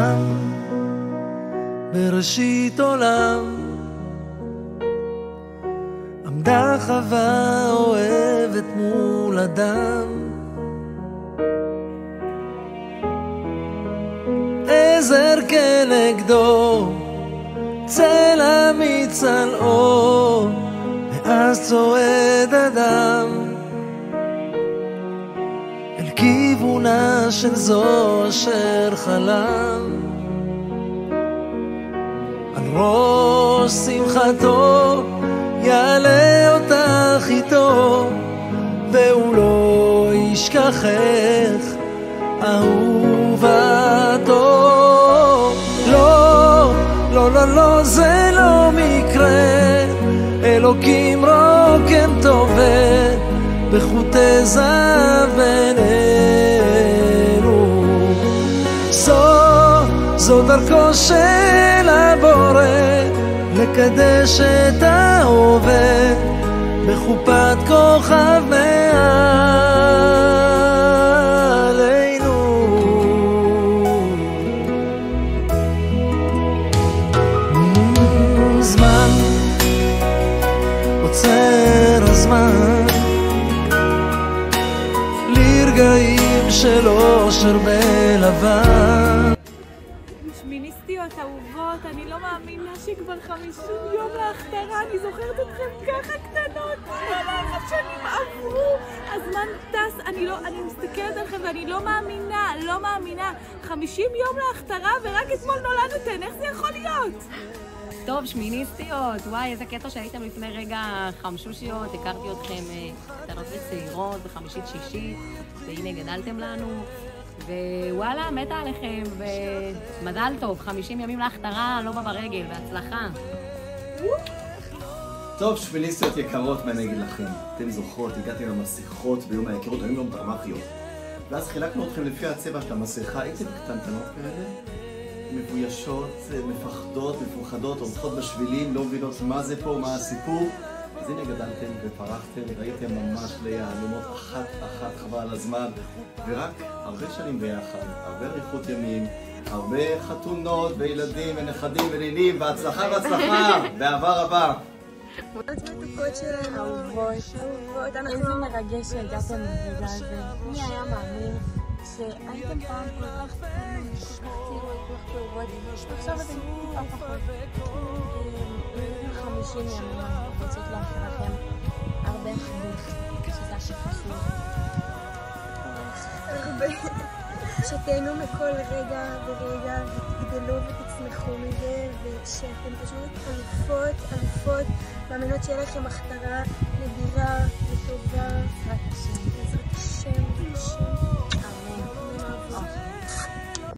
שם בראשית עולם עמדה חווה אוהבת מול אדם, עזר כנגדו צל אמיץ על אור, ואז צועד אדם אל כיוונה של זו אשר חלם. על ראש שמחתו יעלה אותך איתו, והוא לא ישכחך אהובתו. לא, לא, לא, לא, זה לא מקרה, אלוקים רוקם טובה בחוטי זהב בינינו. זו דרכו של הבורא לקדש את ההווה בחופת כוכב מעלינו. זמן עוצר הזמן לרגעים של אושר בלבן. שמיניסטיות אהובות, אני לא מאמינה שכבר 50 יום להכתרה, אני זוכרת אתכם ככה קטנות, איך השנים עברו, הזמן טס, אני מסתכלת עליכם ואני לא מאמינה, 50 יום להכתרה ורק אתמול נולדתן, איך זה יכול להיות? טוב, שמיניסטיות, וואי, איזה קטע שהייתם לפני רגע חמשושיות, הכרתי אתכם קטנות וצעירות בחמישית-שישית, והנה גדלתם לנו, ווואלה, מתה עליכם, ומזל טוב, 50 ימים להכתרה, לא בא ברגל, בהצלחה. טוב, שמיניסטיות יקרות, מה אני אגיד לכם? אתם זוכרות, הגעתם למסכות ביום ההיכרות, היו יום דרמטיות. ואז חילקנו אתכם לפי הצבע של המסכה, הייתם קטנטנות כאלה? מבוישות, מפחדות, מפוחדות, הולכות בשבילים, לא מבינות מה זה פה, מה הסיפור. אז הנה גדלתם ופרחתם, ראיתם ממש ליהלומות אחת חבל על הזמן, ורק הרבה שנים ביחד, הרבה אריכות ימים, הרבה חתונות וילדים ונכדים ונינים, והצלחה באהבה רבה. מתוקות שלנו, אהובות, איזה מרגש שהגעתם לרגע הזה. מי היה מאמין שהייתם פעם כל כך קטנים, כל כך צעירות, כל כך טובות, ועכשיו אתם טיפה פחות. 50 ימים אנחנו רוצות לאחל לכם הרבה חדות, שזה הכי חשוב. הרבה. שתהנו מכל רגע ורגע ותגדלו ותצמחו מזה, ושאתם פשוט אלופות, מאמינות שיהיה לכם הכתרה נדירה וטובה. בעזרת השם. אמן.